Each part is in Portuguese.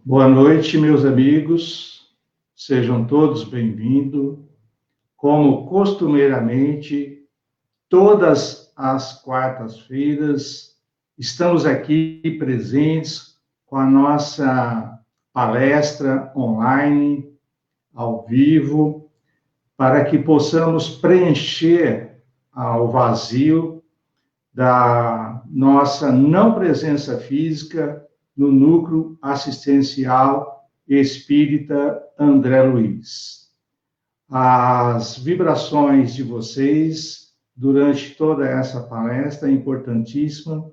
Boa noite, meus amigos. Sejam todos bem-vindos. Como costumeiramente, todas as quartas-feiras, estamos aqui presentes com a nossa palestra online, ao vivo, para que possamos preencher o vazio da nossa não presença física no Núcleo Assistencial Espírita André Luiz. As vibrações de vocês durante toda essa palestra é importantíssima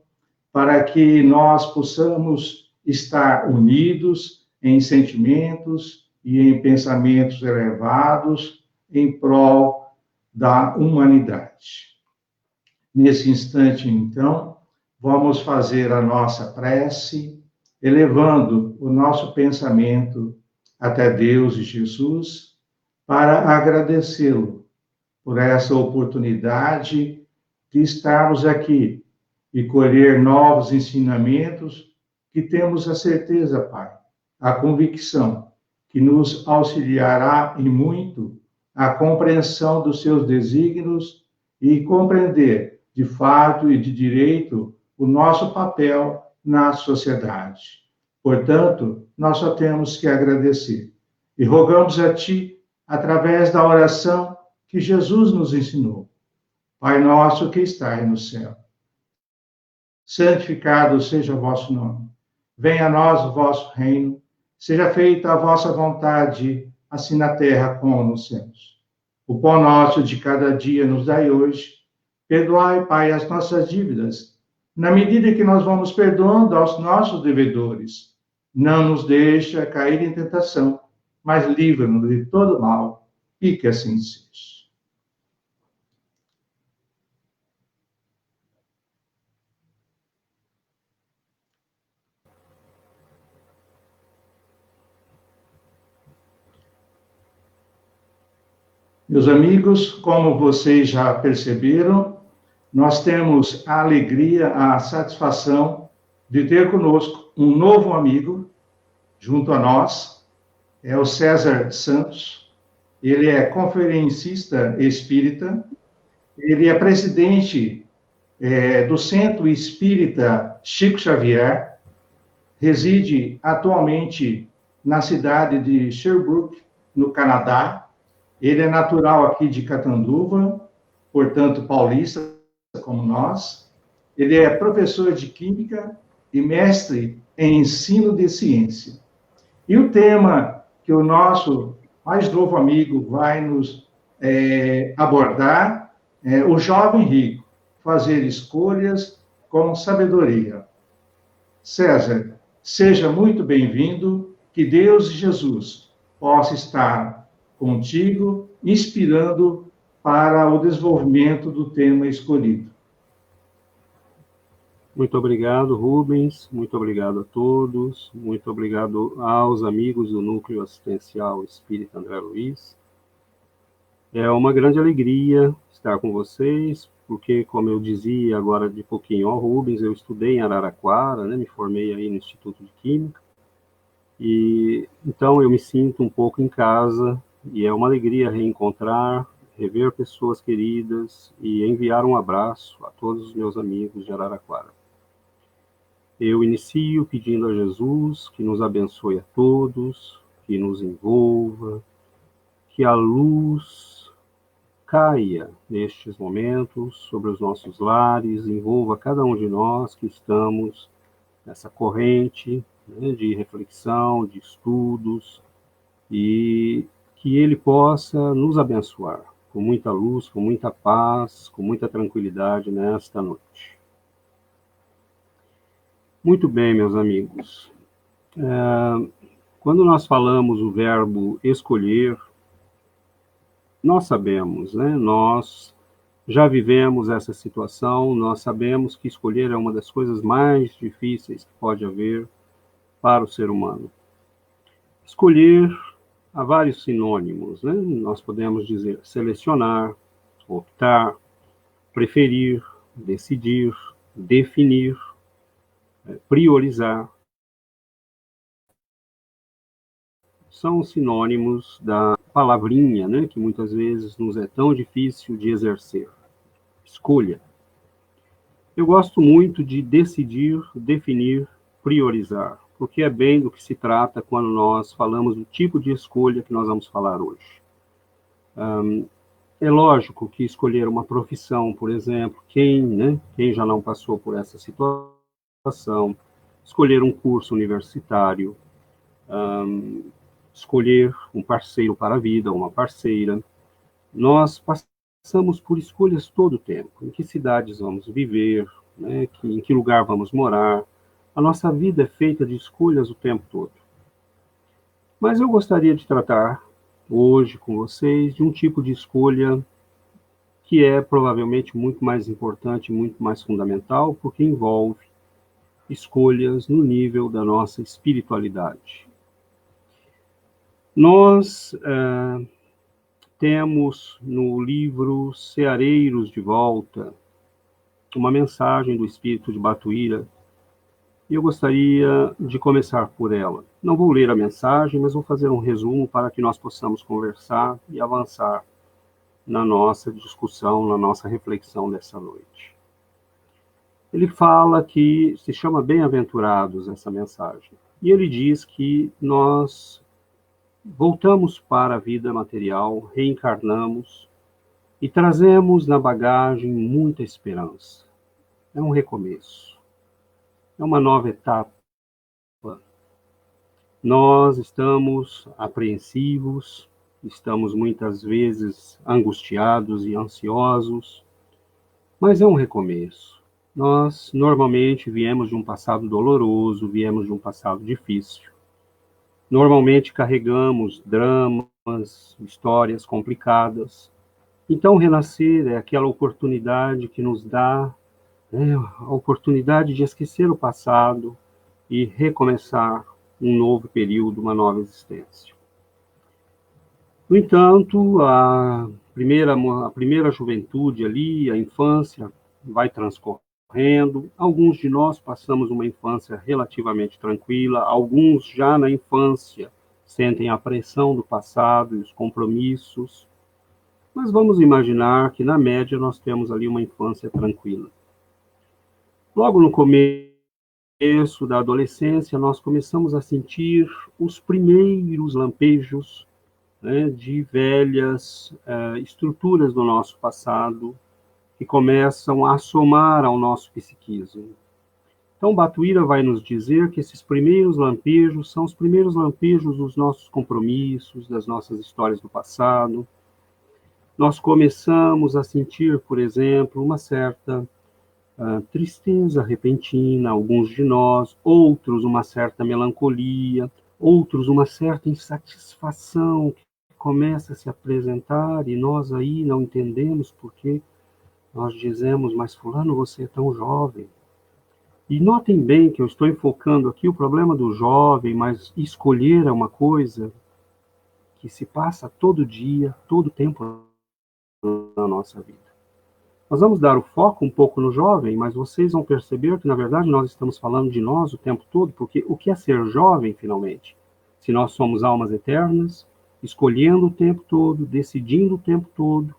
para que nós possamos estar unidos em sentimentos e em pensamentos elevados em prol da humanidade. Nesse instante, então, vamos fazer a nossa prece, elevando o nosso pensamento até Deus e Jesus, para agradecê-lo por essa oportunidade de estarmos aqui e colher novos ensinamentos que temos a certeza, Pai, a convicção que nos auxiliará em muito a compreensão dos seus desígnios e compreender, de fato e de direito, o nosso papel na sociedade. Portanto, nós só temos que agradecer. E rogamos a Ti, através da oração que Jesus nos ensinou. Pai nosso que estais no céu, santificado seja o vosso nome. Venha a nós o vosso reino. Seja feita a vossa vontade, assim na terra como nos céus. O pão nosso de cada dia nos dai hoje. Perdoai, Pai, as nossas dívidas, na medida que nós vamos perdoando aos nossos devedores. Não nos deixa cair em tentação, mas livra-nos de todo mal, e que assim seja. Meus amigos, como vocês já perceberam, nós temos a alegria, a satisfação de ter conosco um novo amigo junto a nós, é o César Santos. Ele é conferencista espírita, ele é presidente do Centro Espírita Chico Xavier, reside atualmente na cidade de Sherbrooke, no Canadá. Ele é natural aqui de Catanduva, portanto paulista como nós. Ele é professor de Química e mestre em Ensino de Ciência. E o tema que o nosso mais novo amigo vai nos abordar é o jovem rico, fazer escolhas com sabedoria. César, seja muito bem-vindo Que Deus e Jesus possa estar contigo, inspirando para o desenvolvimento do tema escolhido. Muito obrigado, Rubens. Muito obrigado a todos. Muito obrigado aos amigos do Núcleo Assistencial Espírita André Luiz. É uma grande alegria estar com vocês, porque, como eu dizia agora de pouquinho ao Rubens, eu estudei em Araraquara, né, me formei aí no Instituto de Química, e então eu me sinto um pouco em casa, e é uma alegria reencontrar, rever pessoas queridas e enviar um abraço a todos os meus amigos de Araraquara. Eu inicio pedindo a Jesus que nos abençoe a todos, que nos envolva, que a luz caia nestes momentos sobre os nossos lares, envolva cada um de nós que estamos nessa corrente, né, de reflexão, de estudos, e que Ele possa nos abençoar com muita luz, com muita paz, com muita tranquilidade nesta noite. Muito bem, meus amigos. Quando nós falamos o verbo escolher, nós sabemos, né? Nós já vivemos essa situação, nós sabemos que escolher é uma das coisas mais difíceis que pode haver para o ser humano. Escolher, há vários sinônimos, né? Nós podemos dizer selecionar, optar, preferir, decidir, definir, priorizar. São sinônimos da palavrinha, né, que muitas vezes nos é tão difícil de exercer. Escolha. Eu gosto muito de decidir, definir, priorizar, porque é bem do que se trata quando nós falamos do tipo de escolha que nós vamos falar hoje. É lógico que escolher uma profissão, por exemplo, quem já não passou por essa situação, escolher um curso universitário, escolher um parceiro para a vida, uma parceira. Nós passamos por escolhas todo o tempo. Em que cidades vamos viver, né? Em que lugar vamos morar. A nossa vida é feita de escolhas o tempo todo. Mas eu gostaria de tratar hoje com vocês de um tipo de escolha que é provavelmente muito mais importante, muito mais fundamental, porque envolve escolhas no nível da nossa espiritualidade. Nós temos no livro Ceareiros de Volta uma mensagem do Espírito de Batuíra e eu gostaria de começar por ela. Não vou ler a mensagem, mas vou fazer um resumo para que nós possamos conversar e avançar na nossa discussão, na nossa reflexão dessa noite. Ele fala que se chama Bem-aventurados essa mensagem, e ele diz que nós voltamos para a vida material, reencarnamos e trazemos na bagagem muita esperança. É um recomeço, é uma nova etapa. Nós estamos apreensivos, estamos muitas vezes angustiados e ansiosos, mas é um recomeço. Nós normalmente viemos de um passado doloroso, viemos de um passado difícil. Normalmente carregamos dramas, histórias complicadas. Então, renascer é aquela oportunidade que nos dá a oportunidade de esquecer o passado e recomeçar um novo período, uma nova existência. No entanto, a primeira juventude ali, a infância, vai transcorrendo. Alguns de nós passamos uma infância relativamente tranquila, alguns já na infância sentem a pressão do passado e os compromissos, mas vamos imaginar que na média nós temos ali uma infância tranquila. Logo no começo da adolescência, nós começamos a sentir os primeiros lampejos, né, de velhas estruturas do nosso passado, que começam a somar ao nosso psiquismo. Então, Batuíra vai nos dizer que esses primeiros lampejos são os primeiros lampejos dos nossos compromissos, das nossas histórias do passado. Nós começamos a sentir, por exemplo, uma certa tristeza repentina, alguns de nós, outros uma certa melancolia, outros uma certa insatisfação que começa a se apresentar e nós aí não entendemos porque nós dizemos, mas fulano, você é tão jovem. E notem bem que eu estou enfocando aqui o problema do jovem, mas escolher é uma coisa que se passa todo dia, todo tempo na nossa vida. Nós vamos dar o foco um pouco no jovem, mas vocês vão perceber que, na verdade, nós estamos falando de nós o tempo todo, porque o que é ser jovem, finalmente? Se nós somos almas eternas, escolhendo o tempo todo, decidindo o tempo todo,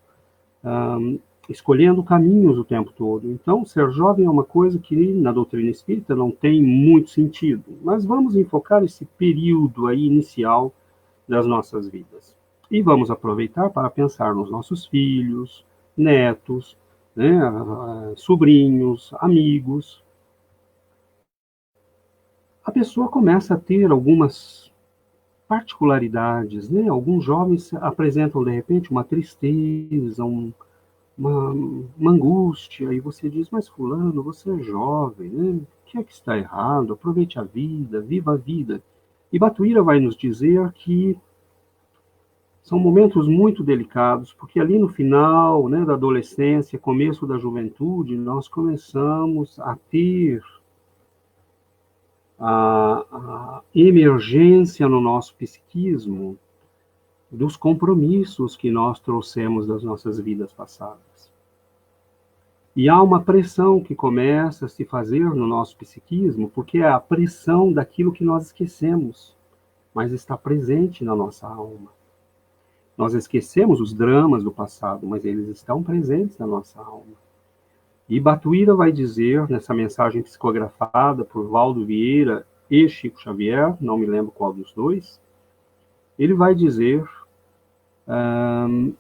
escolhendo caminhos o tempo todo. Então, ser jovem é uma coisa que, na doutrina espírita, não tem muito sentido. Mas vamos enfocar esse período aí inicial das nossas vidas. E vamos aproveitar para pensar nos nossos filhos, netos, né, sobrinhos, amigos. A pessoa começa a ter algumas particularidades, né? Alguns jovens apresentam, de repente, uma tristeza, uma angústia, e você diz, mas fulano, você é jovem, né? O que é que está errado? Aproveite a vida, viva a vida. E Batuíra vai nos dizer que são momentos muito delicados, porque ali no final, né, da adolescência, começo da juventude, nós começamos a ter a emergência no nosso psiquismo dos compromissos que nós trouxemos das nossas vidas passadas. E há uma pressão que começa a se fazer no nosso psiquismo, porque é a pressão daquilo que nós esquecemos, mas está presente na nossa alma. Nós esquecemos os dramas do passado, mas eles estão presentes na nossa alma. E Batuíra vai dizer, nessa mensagem psicografada por Valdo Vieira e Chico Xavier, não me lembro qual dos dois, ele vai dizer,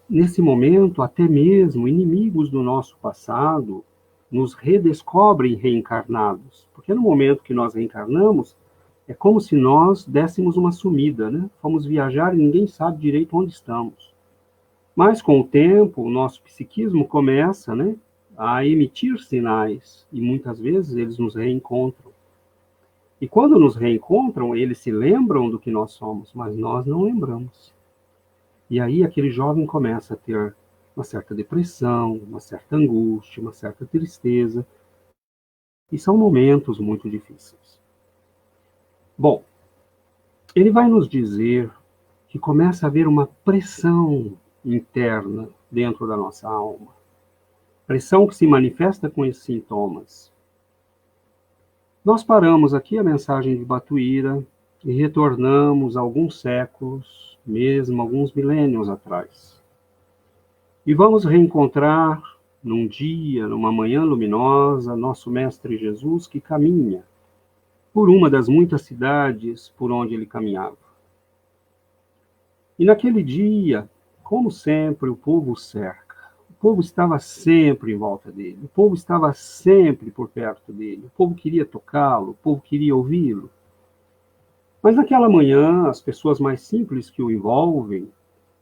nesse momento, até mesmo inimigos do nosso passado nos redescobrem reencarnados. Porque no momento que nós reencarnamos, é como se nós dessemos uma sumida, né? Fomos viajar e ninguém sabe direito onde estamos. Mas, com o tempo, o nosso psiquismo começa, né, a emitir sinais, e muitas vezes eles nos reencontram. E quando nos reencontram, eles se lembram do que nós somos, mas nós não lembramos. E aí aquele jovem começa a ter uma certa depressão, uma certa angústia, uma certa tristeza, e são momentos muito difíceis. Bom, ele vai nos dizer que começa a haver uma pressão interna dentro da nossa alma. Pressão que se manifesta com esses sintomas. Nós paramos aqui a mensagem de Batuíra e retornamos alguns séculos, mesmo alguns milênios atrás. E vamos reencontrar num dia, numa manhã luminosa, nosso Mestre Jesus que caminha por uma das muitas cidades por onde ele caminhava. E naquele dia, como sempre, o povo o cerca. O povo estava sempre em volta dele. O povo estava sempre por perto dele. O povo queria tocá-lo, o povo queria ouvi-lo. Mas naquela manhã, as pessoas mais simples que o envolvem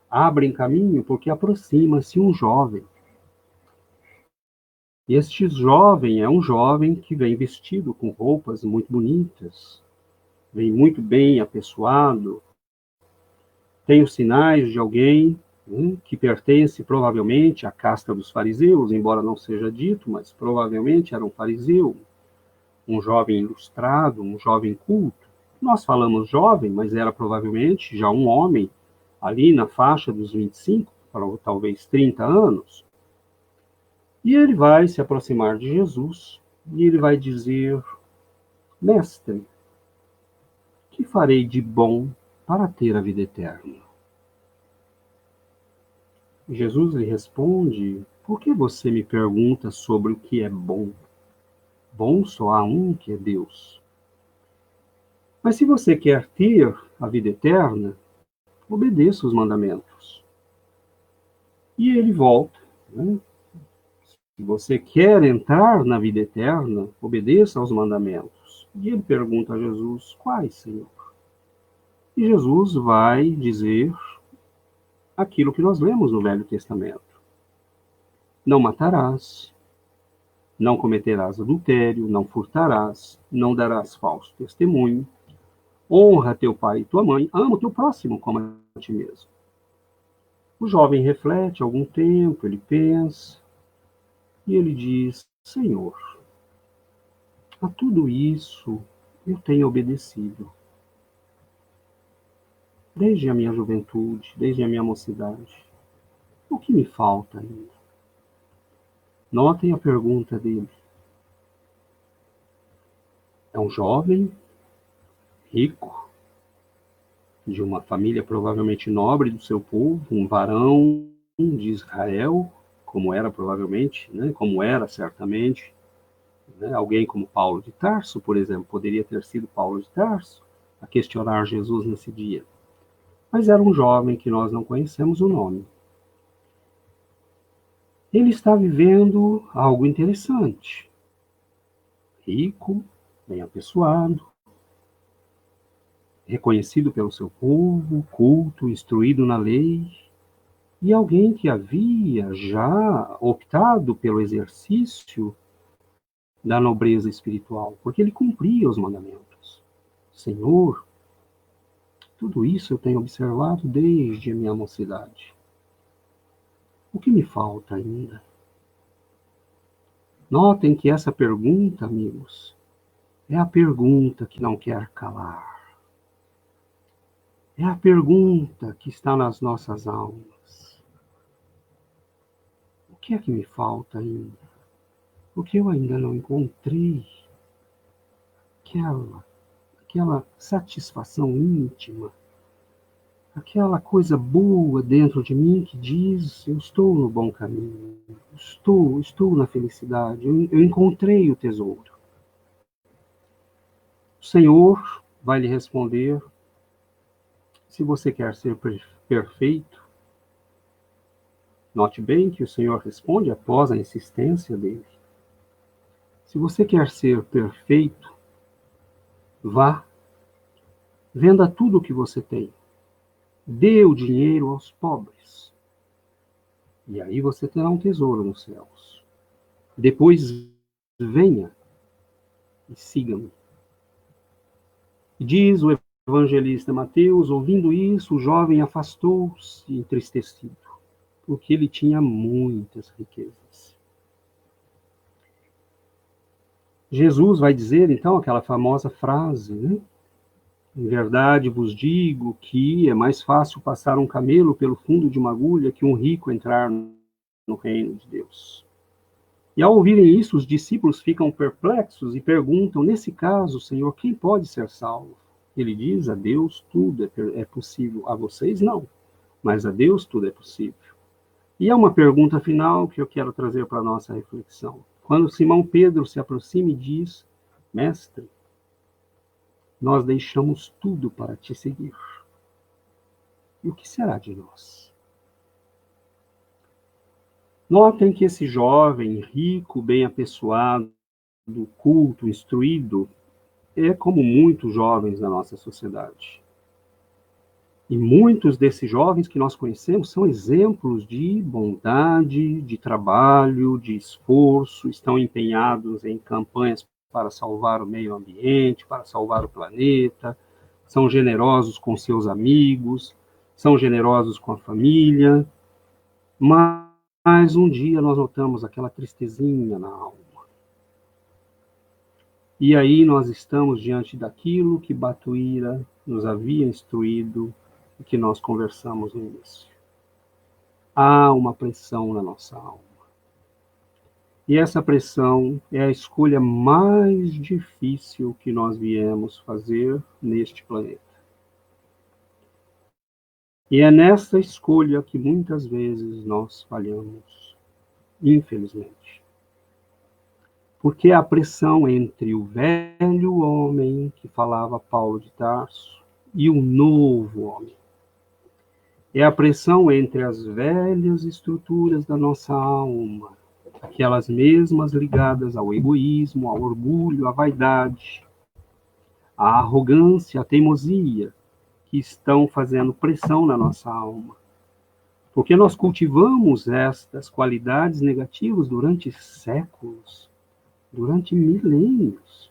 abrem caminho porque aproxima-se um jovem. E este jovem é um jovem que vem vestido com roupas muito bonitas, vem muito bem apessoado, tem os sinais de alguém que pertence provavelmente à casta dos fariseus, embora não seja dito, mas provavelmente era um fariseu, um jovem ilustrado, um jovem culto. Nós falamos jovem, mas era provavelmente já um homem, ali na faixa dos 25, talvez 30 anos. E ele vai se aproximar de Jesus e ele vai dizer, mestre, que farei de bom para ter a vida eterna? E Jesus lhe responde, por que você me pergunta sobre o que é bom? Bom só há um, que é Deus. Mas se você quer ter a vida eterna, obedeça os mandamentos. E ele volta, né? Se você quer entrar na vida eterna, obedeça aos mandamentos. E ele pergunta a Jesus, quais, Senhor? E Jesus vai dizer aquilo que nós lemos no Velho Testamento. Não matarás, não cometerás adultério, não furtarás, não darás falso testemunho, honra teu pai e tua mãe, ama o teu próximo como a ti mesmo. O jovem reflete algum tempo, ele pensa, e ele diz: Senhor, a tudo isso eu tenho obedecido. Desde a minha juventude, desde a minha mocidade. O que me falta ainda? Notem a pergunta dele. É um jovem, rico, de uma família provavelmente nobre do seu povo, um varão de Israel, como era provavelmente, né, como era certamente, né, alguém como Paulo de Tarso, por exemplo, poderia ter sido Paulo de Tarso, a questionar Jesus nesse dia. Mas era um jovem que nós não conhecemos o nome. Ele está vivendo algo interessante. Rico, bem apessoado, reconhecido pelo seu povo, culto, instruído na lei, e alguém que havia já optado pelo exercício da nobreza espiritual, porque ele cumpria os mandamentos. Senhor, tudo isso eu tenho observado desde a minha mocidade. O que me falta ainda? Notem que essa pergunta, amigos, é a pergunta que não quer calar. É a pergunta que está nas nossas almas. O que é que me falta ainda? O que eu ainda não encontrei? Aquela satisfação íntima, aquela coisa boa dentro de mim que diz: eu estou no bom caminho, estou na felicidade, eu encontrei o tesouro. O Senhor vai lhe responder: se você quer ser perfeito, note bem que o Senhor responde após a insistência dele. Se você quer ser perfeito, vá, venda tudo o que você tem, dê o dinheiro aos pobres, e aí você terá um tesouro nos céus. Depois venha e siga-me. Diz o evangelista Mateus: ouvindo isso, o jovem afastou-se entristecido, porque ele tinha muitas riquezas. Jesus vai dizer, então, aquela famosa frase, né? Em verdade vos digo que é mais fácil passar um camelo pelo fundo de uma agulha que um rico entrar no reino de Deus. E ao ouvirem isso, os discípulos ficam perplexos e perguntam: nesse caso, Senhor, quem pode ser salvo? Ele diz: a Deus tudo é possível, a vocês não, mas a Deus tudo é possível. E há uma pergunta final que eu quero trazer para a nossa reflexão. Quando Simão Pedro se aproxima e diz: Mestre, nós deixamos tudo para te seguir. E o que será de nós? Notem que esse jovem rico, bem apessoado, culto, instruído, é como muitos jovens da nossa sociedade. E muitos desses jovens que nós conhecemos são exemplos de bondade, de trabalho, de esforço, estão empenhados em campanhas para salvar o meio ambiente, para salvar o planeta, são generosos com seus amigos, são generosos com a família, mas um dia nós notamos aquela tristezinha na alma. E aí nós estamos diante daquilo que Batuíra nos havia instruído e que nós conversamos no início. Há uma pressão na nossa alma. E essa pressão é a escolha mais difícil que nós viemos fazer neste planeta. E é nessa escolha que muitas vezes nós falhamos, infelizmente. Porque a pressão entre o velho homem, que falava Paulo de Tarso, e o novo homem. É a pressão entre as velhas estruturas da nossa alma, aquelas mesmas ligadas ao egoísmo, ao orgulho, à vaidade, à arrogância, à teimosia, que estão fazendo pressão na nossa alma. Porque nós cultivamos estas qualidades negativas durante séculos, durante milênios.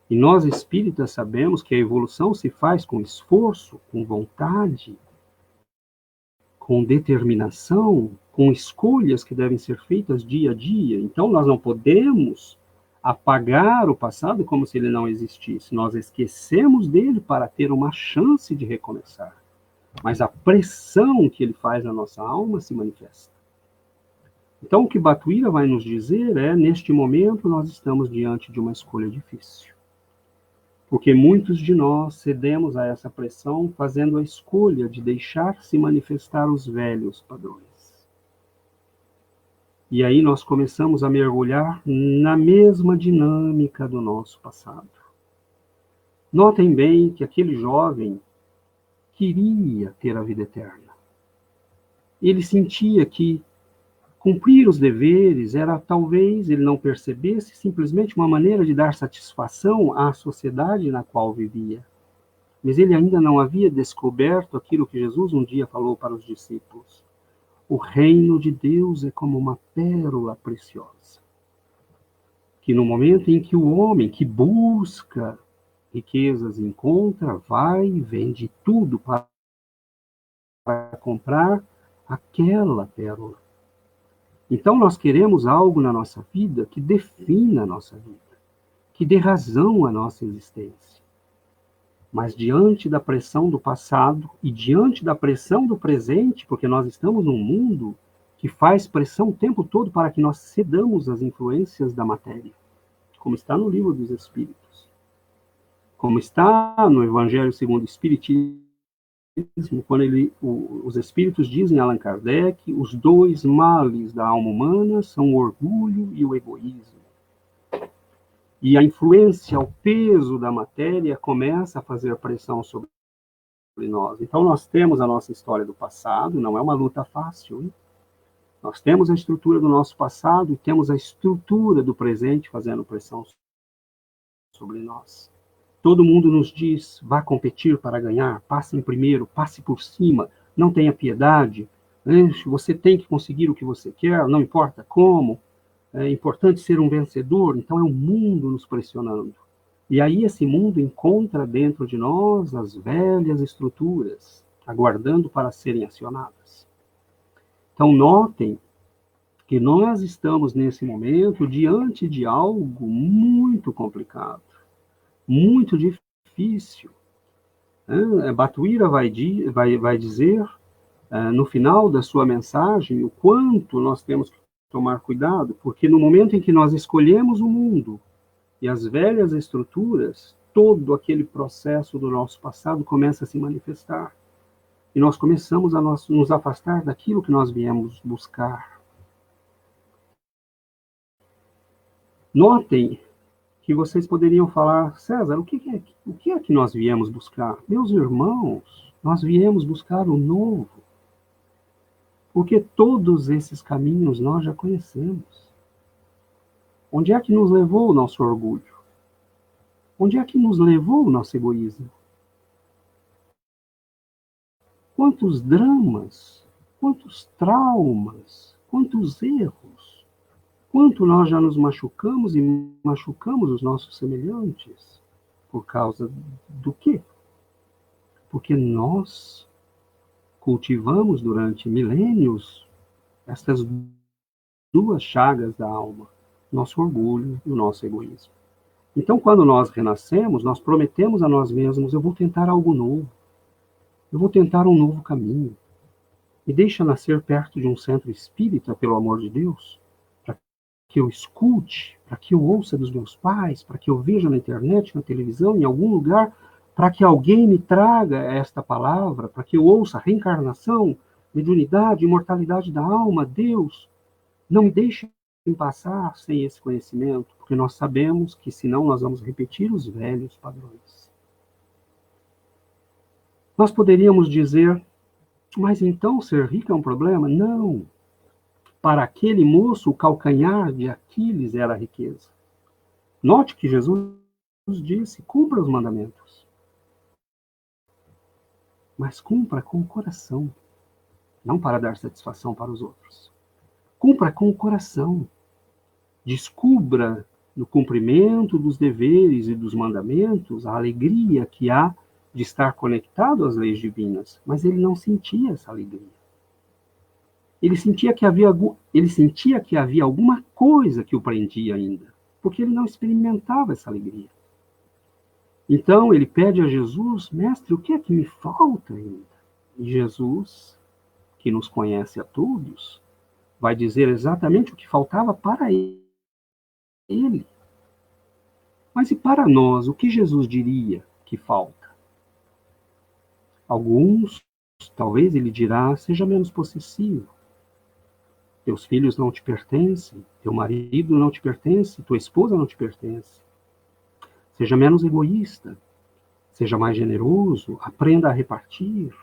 E nós espíritas sabemos que a evolução se faz com esforço, com vontade, com determinação, com escolhas que devem ser feitas dia a dia. Então, nós não podemos apagar o passado como se ele não existisse. Nós esquecemos dele para ter uma chance de recomeçar. Mas a pressão que ele faz na nossa alma se manifesta. Então, o que Batuíra vai nos dizer é, neste momento, nós estamos diante de uma escolha difícil. Porque muitos de nós cedemos a essa pressão fazendo a escolha de deixar se manifestar os velhos padrões. E aí nós começamos a mergulhar na mesma dinâmica do nosso passado. Notem bem que aquele jovem queria ter a vida eterna. Ele sentia que cumprir os deveres era, talvez, ele não percebesse, simplesmente uma maneira de dar satisfação à sociedade na qual vivia. Mas ele ainda não havia descoberto aquilo que Jesus um dia falou para os discípulos. O reino de Deus é como uma pérola preciosa. Que no momento em que o homem que busca riquezas encontra, vai e vende tudo para comprar aquela pérola. Então nós queremos algo na nossa vida que defina a nossa vida, que dê razão à nossa existência. Mas diante da pressão do passado e diante da pressão do presente, porque nós estamos num mundo que faz pressão o tempo todo para que nós cedamos às influências da matéria, como está no Livro dos Espíritos, como está no Evangelho segundo o Espiritismo, quando os espíritos dizem a Allan Kardec, os dois males da alma humana são o orgulho e o egoísmo. E a influência, o peso da matéria começa a fazer pressão sobre nós. Então nós temos a nossa história do passado, não é uma luta fácil, hein? Nós temos a estrutura do nosso passado e temos a estrutura do presente fazendo pressão sobre nós. Todo mundo nos diz, vá competir para ganhar, passe em primeiro, passe por cima, não tenha piedade, né? Você tem que conseguir o que você quer, não importa como, é importante ser um vencedor. Então é o mundo nos pressionando. E aí esse mundo encontra dentro de nós as velhas estruturas, aguardando para serem acionadas. Então notem que nós estamos nesse momento diante de algo muito complicado, muito difícil. Batuíra vai dizer, no final da sua mensagem, o quanto nós temos que tomar cuidado, porque no momento em que nós escolhemos o mundo e as velhas estruturas, todo aquele processo do nosso passado começa a se manifestar. E nós começamos a nos afastar daquilo que nós viemos buscar. Notem que vocês poderiam falar, César, o que é que nós viemos buscar? Meus irmãos, nós viemos buscar o novo. Porque todos esses caminhos nós já conhecemos. Onde é que nos levou o nosso orgulho? Onde é que nos levou o nosso egoísmo? Quantos dramas, quantos traumas, quantos erros, quanto nós já nos machucamos e machucamos os nossos semelhantes. Por causa do quê? Porque nós cultivamos durante milênios estas duas chagas da alma, nosso orgulho e o nosso egoísmo. Então, quando nós renascemos, nós prometemos a nós mesmos, eu vou tentar algo novo. Eu vou tentar um novo caminho. Me deixa nascer perto de um centro espírita, pelo amor de Deus, para que eu escute, para que eu ouça dos meus pais, para que eu veja na internet, na televisão, em algum lugar, para que alguém me traga esta palavra, para que eu ouça reencarnação, mediunidade, imortalidade da alma. Deus, não me deixe passar sem esse conhecimento, porque nós sabemos que senão nós vamos repetir os velhos padrões. Nós poderíamos dizer, mas então ser rico é um problema? Não. Para aquele moço, o calcanhar de Aquiles era a riqueza. Note que Jesus disse, cumpra os mandamentos. Mas cumpra com o coração, não para dar satisfação para os outros. Cumpra com o coração. Descubra no cumprimento dos deveres e dos mandamentos, a alegria que há de estar conectado às leis divinas, mas ele não sentia essa alegria. Ele sentia que havia alguma coisa que o prendia ainda, porque ele não experimentava essa alegria. Então ele pede a Jesus: mestre, o que é que me falta ainda? E Jesus, que nos conhece a todos, vai dizer exatamente o que faltava para ele. Mas e para nós, o que Jesus diria que falta? Alguns, talvez ele dirá: seja menos possessivo. Teus filhos não te pertencem, teu marido não te pertence, tua esposa não te pertence. Seja menos egoísta, seja mais generoso, aprenda a repartir.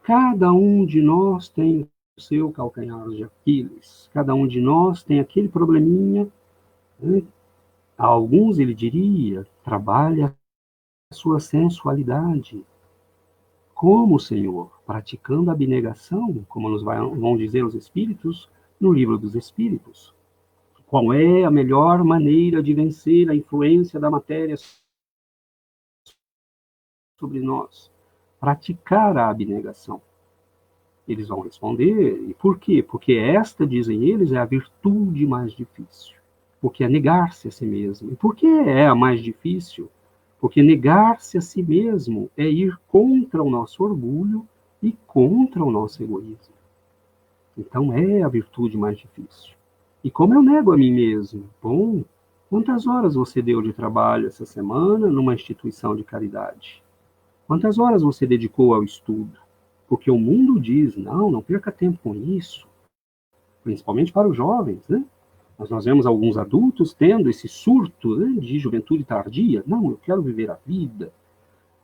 Cada um de nós tem o seu calcanhar de Aquiles, cada um de nós tem aquele probleminha. A alguns ele diria: trabalha a sua sensualidade. Como, Senhor? Praticando a abnegação, como nos vão dizer os Espíritos no Livro dos Espíritos. Qual é a melhor maneira de vencer a influência da matéria sobre nós? Praticar a abnegação. Eles vão responder: e por quê? Porque esta, dizem eles, é a virtude mais difícil. Porque é negar-se a si mesmo. E por que é a mais difícil? Porque negar-se a si mesmo é ir contra o nosso orgulho e contra o nosso egoísmo. Então é a virtude mais difícil. E como eu nego a mim mesmo? Bom, quantas horas você deu de trabalho essa semana numa instituição de caridade? Quantas horas você dedicou ao estudo? Porque o mundo diz: não perca tempo com isso. Principalmente para os jovens, né? Mas nós vemos alguns adultos tendo esse surto, né, de juventude tardia. Não, eu quero viver a vida,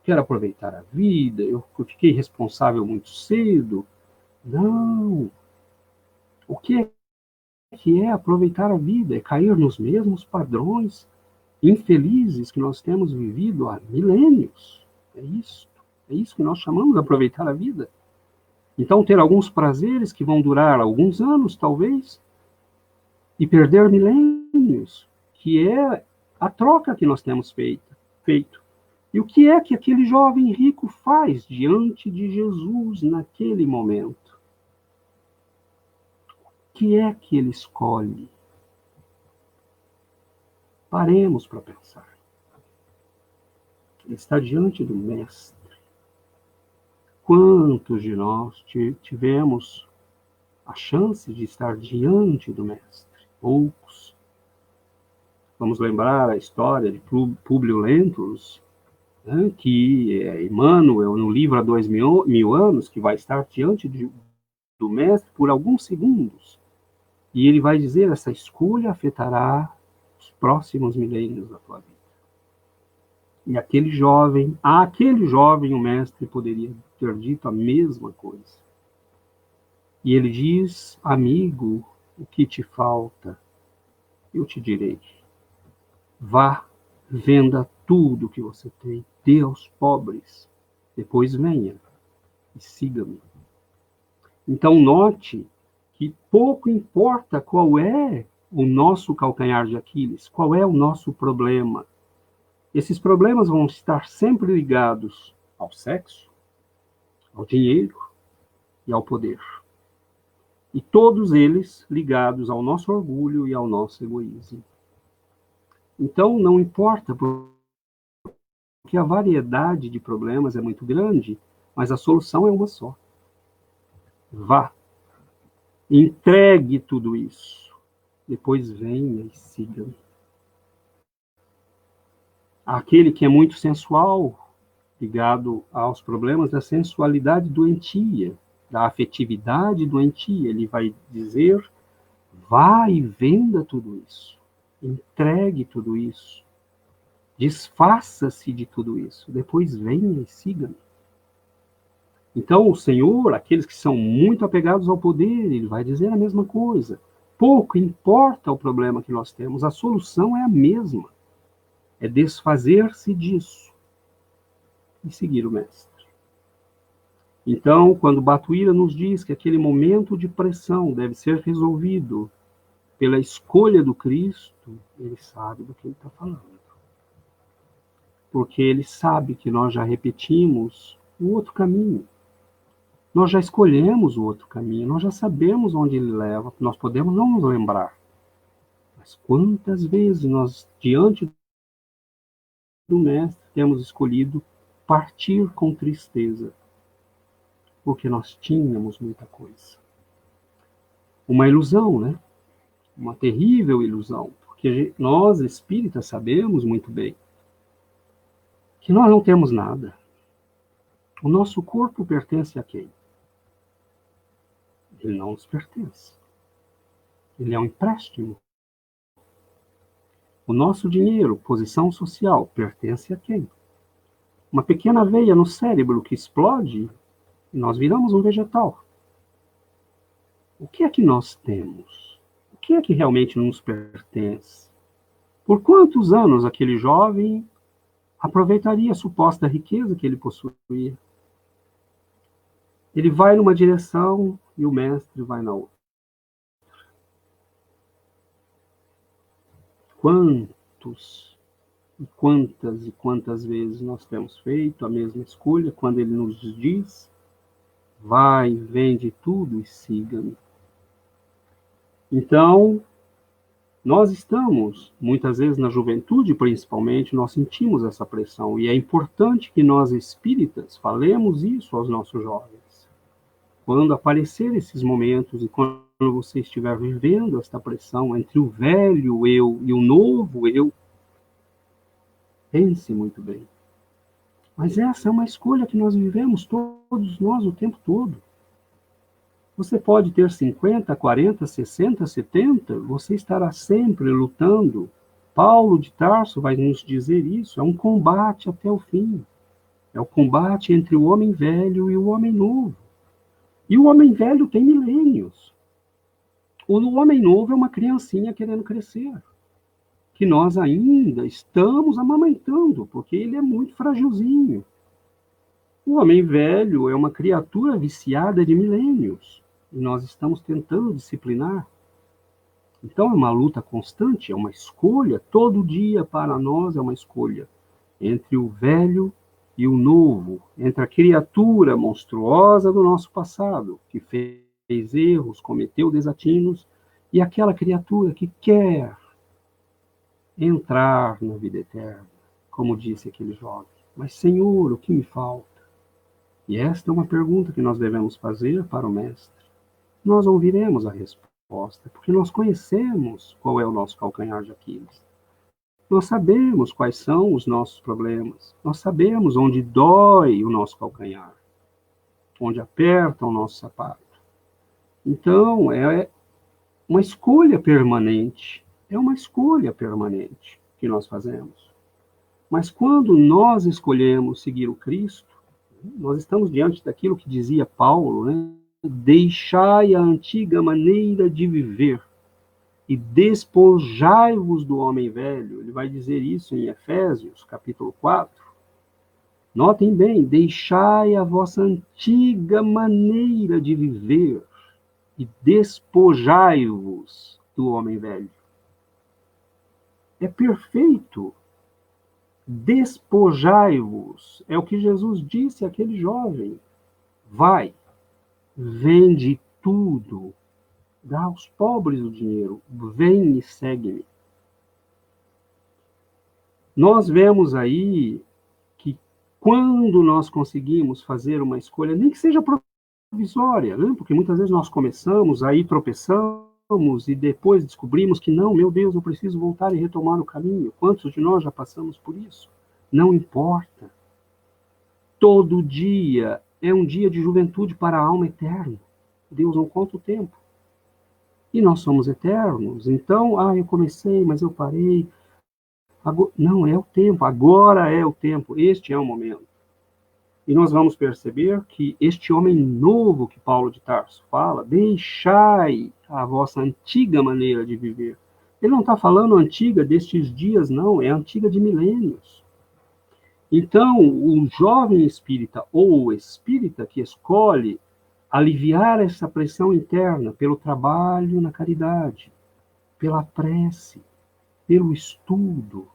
quero aproveitar a vida, eu fiquei responsável muito cedo. Não. O que é aproveitar a vida? É cair nos mesmos padrões infelizes que nós temos vivido há milênios. É isso que nós chamamos de aproveitar a vida. Então, ter alguns prazeres que vão durar alguns anos, talvez, e perder milênios, que é a troca que nós temos feito. E o que é que aquele jovem rico faz diante de Jesus naquele momento? O que é que ele escolhe? Paremos para pensar. Ele está diante do Mestre. Quantos de nós tivemos a chance de estar diante do Mestre? Poucos. Vamos lembrar a história de Públio Lentulus, né, que é Emmanuel, no livro há 2000 anos, que vai estar diante do Mestre por alguns segundos. E ele vai dizer: essa escolha afetará os próximos milênios da tua vida. E aquele jovem, o Mestre poderia ter dito a mesma coisa. E ele diz: amigo, o que te falta? Eu te direi: vá, venda tudo que você tem, dê aos pobres, depois venha e siga-me. Então note que pouco importa qual é o nosso calcanhar de Aquiles, qual é o nosso problema. Esses problemas vão estar sempre ligados ao sexo, ao dinheiro e ao poder. E todos eles ligados ao nosso orgulho e ao nosso egoísmo. Então, não importa, porque a variedade de problemas é muito grande, mas a solução é uma só. Vá, entregue tudo isso, depois venha e siga-me. Aquele que é muito sensual, ligado aos problemas da sensualidade doentia, da afetividade doentia, ele vai dizer: vá e venda tudo isso, entregue tudo isso, desfaça-se de tudo isso, depois venha e siga-me. Então o Senhor, aqueles que são muito apegados ao poder, ele vai dizer a mesma coisa. Pouco importa o problema que nós temos, a solução é a mesma. É desfazer-se disso e seguir o Mestre. Então, quando Batuíra nos diz que aquele momento de pressão deve ser resolvido pela escolha do Cristo, ele sabe do que ele está falando. Porque ele sabe que nós já repetimos o outro caminho. Nós já escolhemos o outro caminho, nós já sabemos onde ele leva, nós podemos não nos lembrar. Mas quantas vezes nós, diante do Mestre, temos escolhido partir com tristeza, porque nós tínhamos muita coisa. Uma ilusão, né? Uma terrível ilusão, porque nós, espíritas, sabemos muito bem que nós não temos nada. O nosso corpo pertence a quem? Ele não nos pertence. Ele é um empréstimo. O nosso dinheiro, posição social, pertence a quem? Uma pequena veia no cérebro que explode e nós viramos um vegetal. O que é que nós temos? O que é que realmente nos pertence? Por quantos anos aquele jovem aproveitaria a suposta riqueza que ele possuía? Ele vai numa direção e o mestre vai na outra. Quantos e quantas vezes nós temos feito a mesma escolha quando ele nos diz: vai, vende tudo e siga-me. Então, nós estamos, muitas vezes na juventude principalmente, nós sentimos essa pressão, e é importante que nós espíritas falemos isso aos nossos jovens. Quando aparecer esses momentos e quando você estiver vivendo esta pressão entre o velho eu e o novo eu, pense muito bem. Mas essa é uma escolha que nós vivemos todos nós o tempo todo. Você pode ter 50, 40, 60, 70, você estará sempre lutando. Paulo de Tarso vai nos dizer isso, é um combate até o fim. É o combate entre o homem velho e o homem novo. E o homem velho tem milênios. O homem novo é uma criancinha querendo crescer, que nós ainda estamos amamentando, porque ele é muito fragilzinho. O homem velho é uma criatura viciada de milênios, e nós estamos tentando disciplinar. Então é uma luta constante, é uma escolha, todo dia para nós é uma escolha, entre o velho e o novo, entre a criatura monstruosa do nosso passado, que fez erros, cometeu desatinos, e aquela criatura que quer entrar na vida eterna, como disse aquele jovem. Mas, Senhor, o que me falta? E esta é uma pergunta que nós devemos fazer para o Mestre. Nós ouviremos a resposta, porque nós conhecemos qual é o nosso calcanhar de Aquiles. Nós sabemos quais são os nossos problemas. Nós sabemos onde dói o nosso calcanhar, onde aperta o nosso sapato. Então, é uma escolha permanente. É uma escolha permanente que nós fazemos. Mas quando nós escolhemos seguir o Cristo, nós estamos diante daquilo que dizia Paulo, né? Deixai a antiga maneira de viver e despojai-vos do homem velho. Ele vai dizer isso em Efésios, capítulo 4. Notem bem, deixai a vossa antiga maneira de viver e despojai-vos do homem velho. É perfeito. Despojai-vos. É o que Jesus disse àquele jovem. Vai, vende tudo. Dá aos pobres o dinheiro. Vem e segue-me. Nós vemos aí que quando nós conseguimos fazer uma escolha, nem que seja provisória, né? Porque muitas vezes nós começamos, aí tropeçamos e depois descobrimos que não, meu Deus, eu preciso voltar e retomar o caminho. Quantos de nós já passamos por isso? Não importa. Todo dia é um dia de juventude para a alma eterna. Deus não conta o tempo. E nós somos eternos. Então, eu comecei, mas eu parei. Agora, não, é o tempo. Agora é o tempo. Este é o momento. E nós vamos perceber que este homem novo que Paulo de Tarso fala, deixai a vossa antiga maneira de viver. Ele não está falando antiga destes dias, não. É antiga de milênios. Então, o jovem espírita ou o espírita que escolhe aliviar essa pressão interna pelo trabalho na caridade, pela prece, pelo estudo,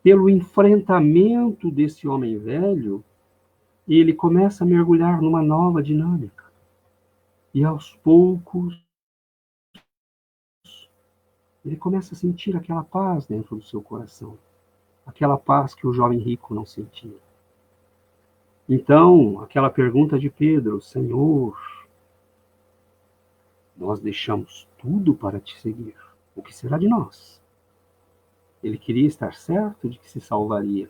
pelo enfrentamento desse homem velho, ele começa a mergulhar numa nova dinâmica. E aos poucos, ele começa a sentir aquela paz dentro do seu coração. Aquela paz que o jovem rico não sentia. Então, aquela pergunta de Pedro: Senhor, nós deixamos tudo para te seguir. O que será de nós? Ele queria estar certo de que se salvaria.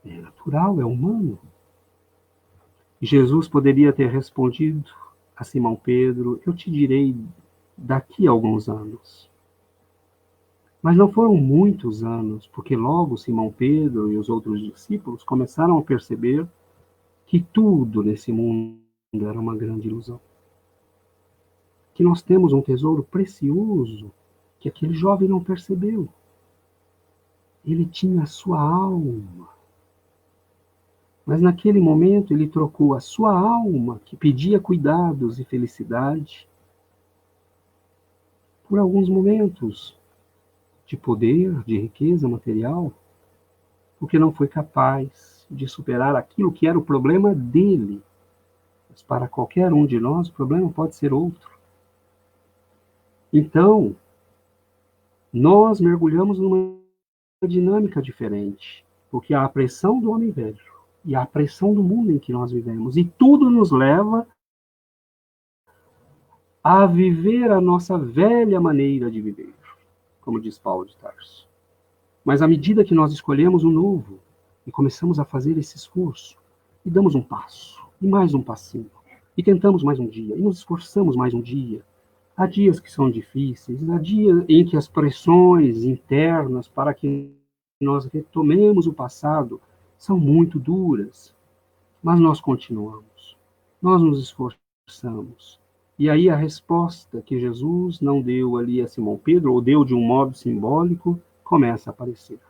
É natural, é humano. E Jesus poderia ter respondido a Simão Pedro: eu te direi daqui a alguns anos. Mas não foram muitos anos, porque logo Simão Pedro e os outros discípulos começaram a perceber que tudo nesse mundo era uma grande ilusão. Que nós temos um tesouro precioso que aquele jovem não percebeu. Ele tinha a sua alma. Mas naquele momento ele trocou a sua alma, que pedia cuidados e felicidade, por alguns momentos de poder, de riqueza material, porque não foi capaz de superar aquilo que era o problema dele. Mas para qualquer um de nós, o problema pode ser outro. Então, nós mergulhamos numa dinâmica diferente, porque há a pressão do homem velho e a pressão do mundo em que nós vivemos, e tudo nos leva a viver a nossa velha maneira de viver, como diz Paulo de Tarso. Mas à medida que nós escolhemos o novo e começamos a fazer esse esforço, e damos um passo, e mais um passinho, e tentamos mais um dia, e nos esforçamos mais um dia, há dias que são difíceis, há dias em que as pressões internas para que nós retomemos o passado são muito duras, mas nós continuamos, nós nos esforçamos. E aí a resposta que Jesus não deu ali a Simão Pedro, ou deu de um modo simbólico, começa a aparecer.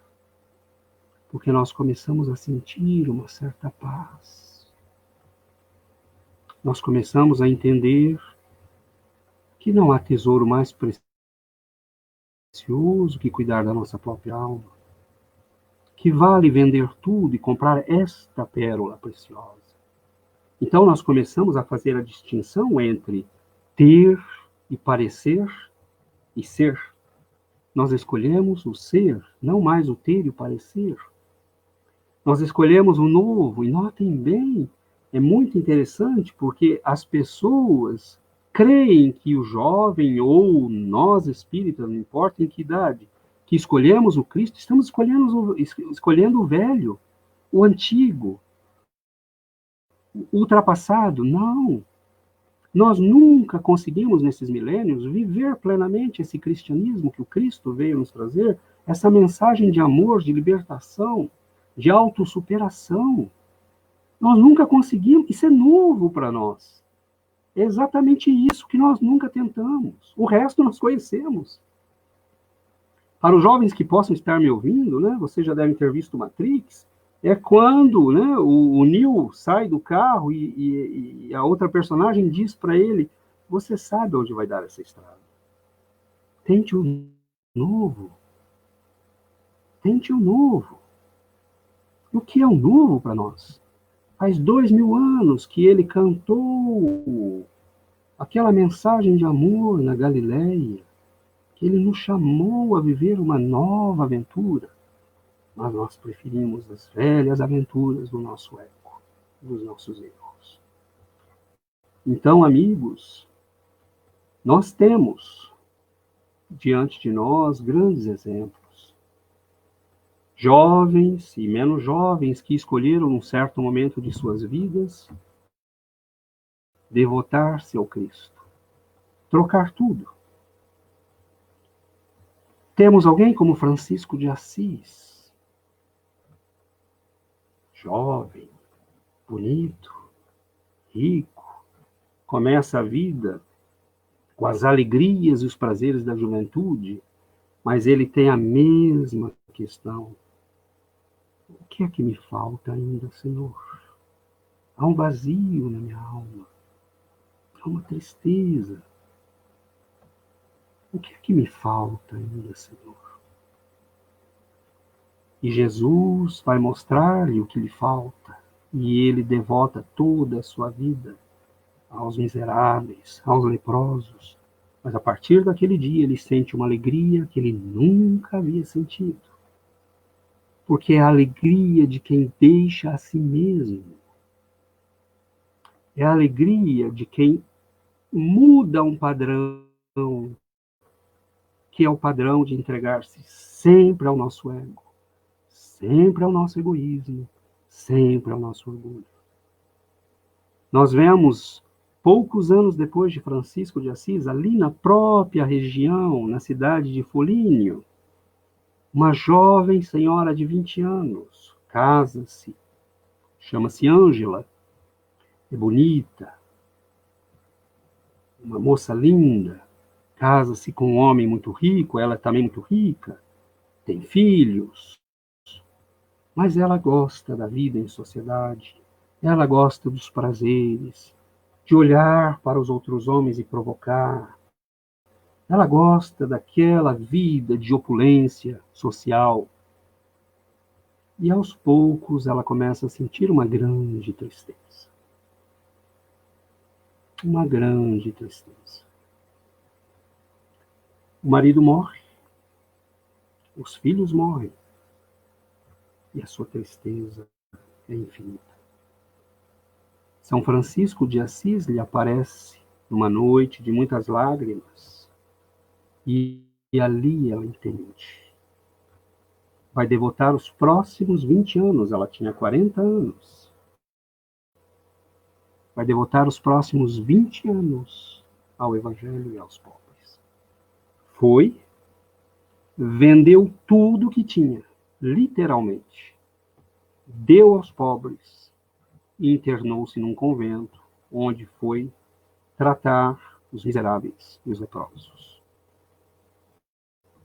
Porque nós começamos a sentir uma certa paz. Nós começamos a entender que não há tesouro mais precioso que cuidar da nossa própria alma. Que vale vender tudo e comprar esta pérola preciosa. Então nós começamos a fazer a distinção entre ter e parecer e ser. Nós escolhemos o ser, não mais o ter e o parecer. Nós escolhemos o novo, e notem bem, é muito interessante porque as pessoas creem que o jovem ou nós espíritas, não importa em que idade, que escolhemos o Cristo, estamos escolhendo o velho, o antigo, o ultrapassado. Não. Nós nunca conseguimos, nesses milênios, viver plenamente esse cristianismo que o Cristo veio nos trazer, essa mensagem de amor, de libertação, de autossuperação. Nós nunca conseguimos, isso é novo para nós. É exatamente isso que nós nunca tentamos. O resto nós conhecemos. Para os jovens que possam estar me ouvindo, né, vocês já devem ter visto Matrix, é quando, né, o Neo sai do carro e a outra personagem diz para ele: você sabe onde vai dar essa estrada. Tente o novo. Tente o novo. O que é o novo para nós? Faz 2000 anos que ele cantou aquela mensagem de amor na Galileia, que ele nos chamou a viver uma nova aventura. Mas nós preferimos as velhas aventuras do nosso ego, dos nossos erros. Então, amigos, nós temos diante de nós grandes exemplos. Jovens e menos jovens que escolheram, num certo momento de suas vidas, devotar-se ao Cristo, trocar tudo. Temos alguém como Francisco de Assis, jovem, bonito, rico, começa a vida com as alegrias e os prazeres da juventude, mas ele tem a mesma questão. O que é que me falta ainda, Senhor? Há um vazio na minha alma, há uma tristeza. O que é que me falta ainda, Senhor? E Jesus vai mostrar-lhe o que lhe falta, e ele devota toda a sua vida aos miseráveis, aos leprosos. Mas a partir daquele dia ele sente uma alegria que ele nunca havia sentido. Porque é a alegria de quem deixa a si mesmo. É a alegria de quem muda um padrão, que é o padrão de entregar-se sempre ao nosso ego, sempre ao nosso egoísmo, sempre ao nosso orgulho. Nós vemos, poucos anos depois de Francisco de Assis, ali na própria região, na cidade de Folínio, uma jovem senhora de 20 anos, casa-se, chama-se Ângela, é bonita, uma moça linda, casa-se com um homem muito rico, ela é também muito rica, tem filhos, mas ela gosta da vida em sociedade, ela gosta dos prazeres, de olhar para os outros homens e provocar. Ela gosta daquela vida de opulência social. E aos poucos ela começa a sentir uma grande tristeza. Uma grande tristeza. O marido morre, os filhos morrem, e a sua tristeza é infinita. São Francisco de Assis lhe aparece numa noite de muitas lágrimas, e ali ela entende. Vai devotar os próximos 20 anos, ela tinha 40 anos. Vai devotar os próximos 20 anos ao Evangelho e aos pobres. Foi, vendeu tudo que tinha, literalmente. Deu aos pobres e internou-se num convento, onde foi tratar os miseráveis e os leprosos.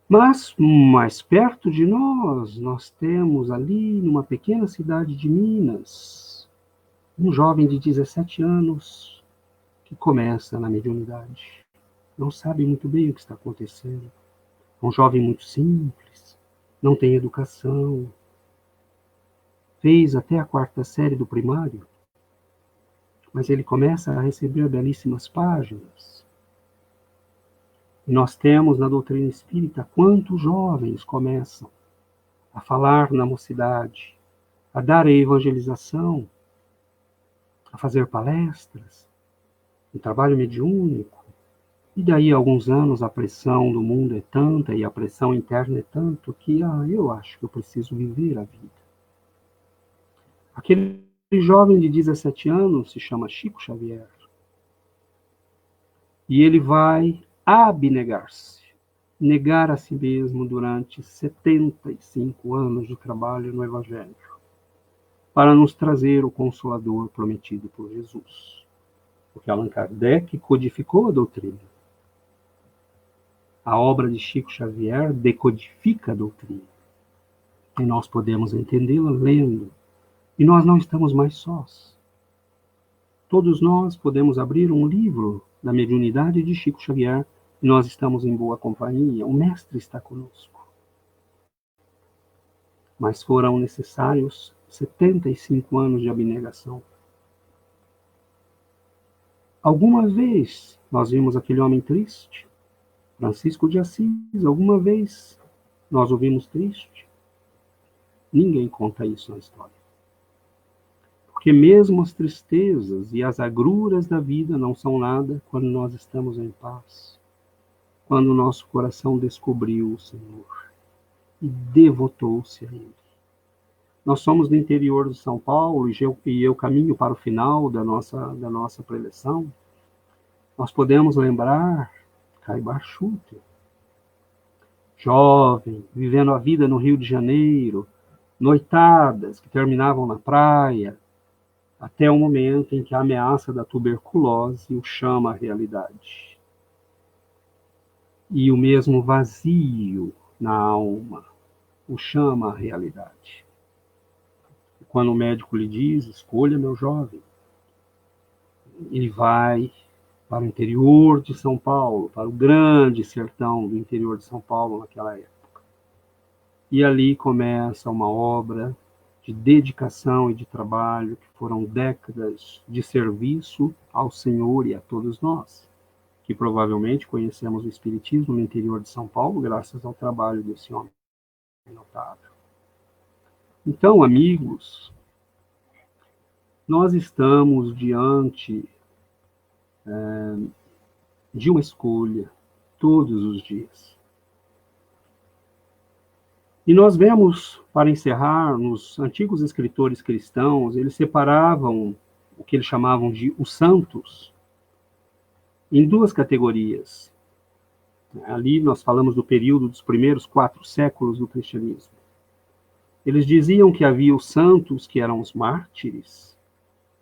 Mas, mais perto de nós temos ali, numa pequena cidade de Minas, um jovem de 17 anos que começa na mediunidade. Não sabe muito bem o que está acontecendo. É um jovem muito simples, não tem educação. Fez até a 4ª série do primário, mas ele começa a receber belíssimas páginas. E nós temos na doutrina espírita quantos jovens começam a falar na mocidade, a dar a evangelização, a fazer palestras, um trabalho mediúnico. E daí a alguns anos a pressão do mundo é tanta e a pressão interna é tanto que eu acho que eu preciso viver a vida. Aquele jovem de 17 anos se chama Chico Xavier. E ele vai abnegar-se, negar a si mesmo durante 75 anos de trabalho no Evangelho, para nos trazer o Consolador prometido por Jesus. Porque Allan Kardec codificou a doutrina. A obra de Chico Xavier decodifica a doutrina. E nós podemos entendê-la lendo. E nós não estamos mais sós. Todos nós podemos abrir um livro da mediunidade de Chico Xavier e nós estamos em boa companhia. O Mestre está conosco. Mas foram necessários 75 anos de abnegação. Alguma vez nós vimos aquele homem triste? Francisco de Assis, alguma vez nós o vimos triste? Ninguém conta isso na história. Porque mesmo as tristezas e as agruras da vida não são nada quando nós estamos em paz. Quando o nosso coração descobriu o Senhor e devotou-se a Ele. Nós somos do interior de São Paulo e eu caminho para o final da nossa preleção. Nós podemos lembrar Caibar Schutter, jovem, vivendo a vida no Rio de Janeiro, noitadas que terminavam na praia, até o momento em que a ameaça da tuberculose o chama à realidade. E o mesmo vazio na alma o chama à realidade. E quando o médico lhe diz, escolha, meu jovem, ele vai para o interior de São Paulo, para o grande sertão do interior de São Paulo naquela época. E ali começa uma obra de dedicação e de trabalho, que foram décadas de serviço ao Senhor e a todos nós, que provavelmente conhecemos o Espiritismo no interior de São Paulo, graças ao trabalho desse homem notável. Então, amigos, nós estamos diante de uma escolha todos os dias. E nós vemos, para encerrar, nos antigos escritores cristãos, eles separavam o que eles chamavam de os santos em duas categorias. Ali nós falamos do período dos primeiros 4 séculos do cristianismo. Eles diziam que havia os santos, que eram os mártires,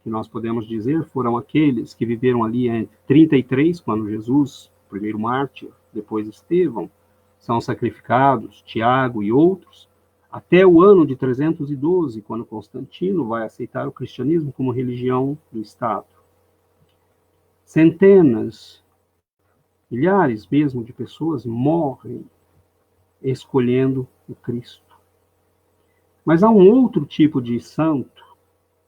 que nós podemos dizer foram aqueles que viveram ali entre 33, quando Jesus, o primeiro mártir, depois Estevão, são sacrificados, Tiago e outros, até o ano de 312, quando Constantino vai aceitar o cristianismo como religião do Estado. Centenas, milhares mesmo de pessoas morrem escolhendo o Cristo. Mas há um outro tipo de santo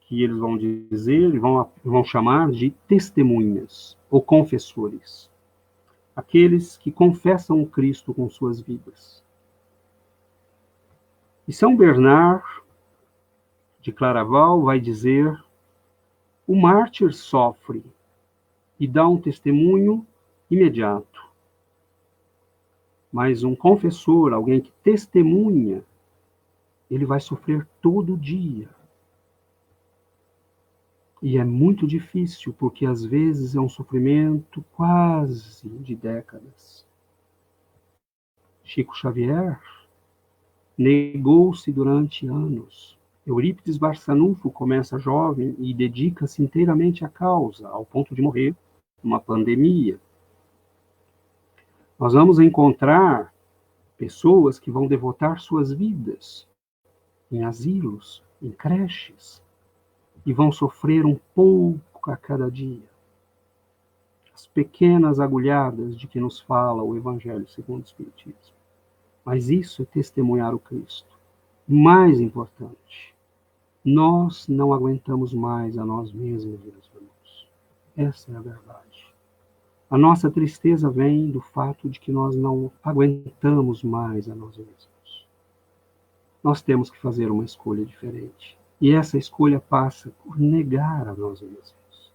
que eles vão dizer, vão chamar de testemunhas ou confessores. Aqueles que confessam o Cristo com suas vidas. E São Bernard de Claraval vai dizer: o mártir sofre e dá um testemunho imediato. Mas um confessor, alguém que testemunha, ele vai sofrer todo dia. E é muito difícil, porque às vezes é um sofrimento quase de décadas. Chico Xavier negou-se durante anos. Eurípides Barçanufo começa jovem e dedica-se inteiramente à causa, ao ponto de morrer numa pandemia. Nós vamos encontrar pessoas que vão devotar suas vidas em asilos, em creches, e vão sofrer um pouco a cada dia. As pequenas agulhadas de que nos fala o Evangelho segundo o Espiritismo. Mas isso é testemunhar o Cristo. Mais importante, nós não aguentamos mais a nós mesmos, meus irmãos. Essa é a verdade. A nossa tristeza vem do fato de que nós não aguentamos mais a nós mesmos. Nós temos que fazer uma escolha diferente. E essa escolha passa por negar a nós mesmos.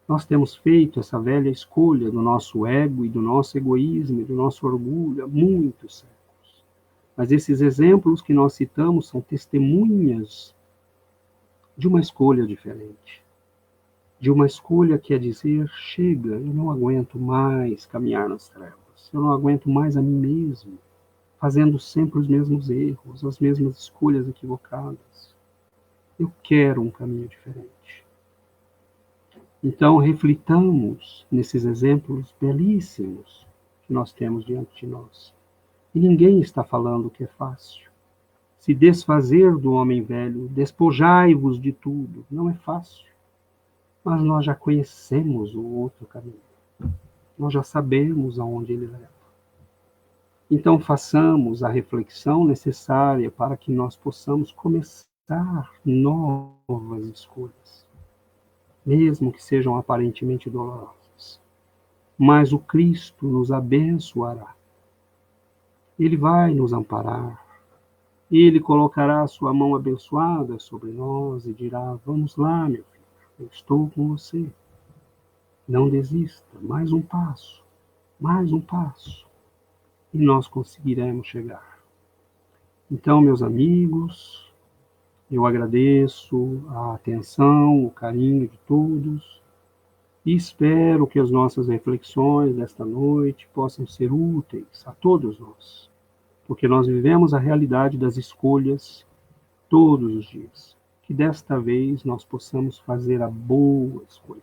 Nós temos feito essa velha escolha do nosso ego e do nosso egoísmo e do nosso orgulho há muitos séculos. Mas esses exemplos que nós citamos são testemunhas de uma escolha diferente. De uma escolha que é dizer: chega, eu não aguento mais caminhar nas trevas. Eu não aguento mais a mim mesmo, fazendo sempre os mesmos erros, as mesmas escolhas equivocadas. Eu quero um caminho diferente. Então, reflitamos nesses exemplos belíssimos que nós temos diante de nós. E ninguém está falando que é fácil. Se desfazer do homem velho, despojai-vos de tudo, não é fácil. Mas nós já conhecemos o outro caminho. Nós já sabemos aonde ele leva. Então, façamos a reflexão necessária para que nós possamos começar novas escolhas, mesmo que sejam aparentemente dolorosas. Mas o Cristo nos abençoará. Ele vai nos amparar. Ele colocará a sua mão abençoada sobre nós e dirá: vamos lá, meu filho, eu estou com você. Não desista, mais um passo, mais um passo. E nós conseguiremos chegar. Então, meus amigos, eu agradeço a atenção, o carinho de todos e espero que as nossas reflexões desta noite possam ser úteis a todos nós, porque nós vivemos a realidade das escolhas todos os dias. Que desta vez nós possamos fazer a boa escolha.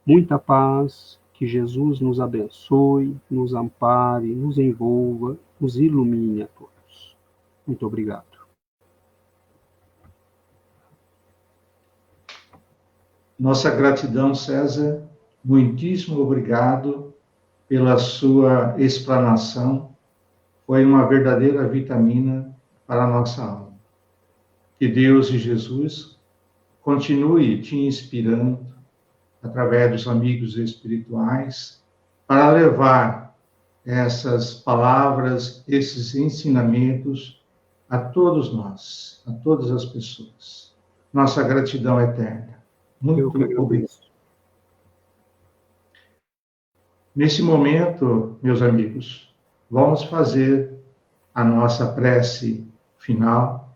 Muita paz. Que Jesus nos abençoe, nos ampare, nos envolva, nos ilumine a todos. Muito obrigado. Nossa gratidão, César, muitíssimo obrigado pela sua explanação. Foi uma verdadeira vitamina para a nossa alma. Que Deus e Jesus continue te inspirando através dos amigos espirituais para levar essas palavras, esses ensinamentos a todos nós, a todas as pessoas. Nossa gratidão eterna. Muito obrigado. Nesse momento, meus amigos, vamos fazer a nossa prece final,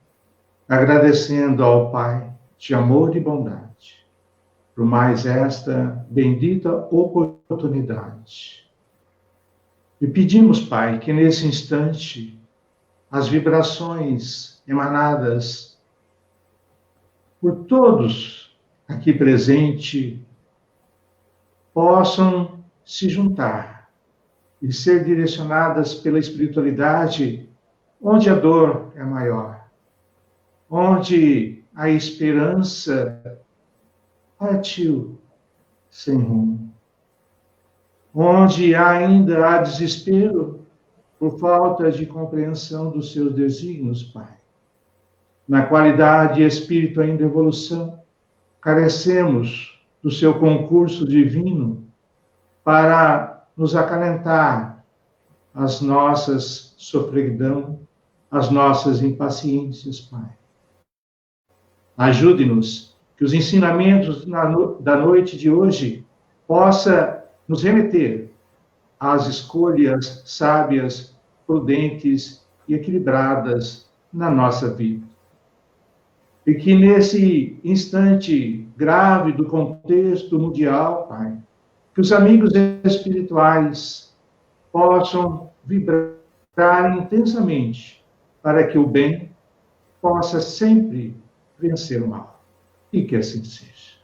agradecendo ao Pai de amor e bondade por mais esta bendita oportunidade. E pedimos, Pai, que nesse instante as vibrações emanadas por todos aqui presentes possam se juntar e ser direcionadas pela espiritualidade onde a dor é maior, onde a esperança partiu sem rumo, onde ainda há desespero por falta de compreensão dos seus desígnios, Pai. Na qualidade espírito ainda em evolução, carecemos do seu concurso divino para nos acalentar as nossas sofreguidão, as nossas impaciências, Pai. Ajude-nos que os ensinamentos da noite de hoje possa nos remeter às escolhas sábias, prudentes e equilibradas na nossa vida. E que nesse instante grave do contexto mundial, Pai, que os amigos espirituais possam vibrar intensamente para que o bem possa sempre vencer o mal. E que assim seja.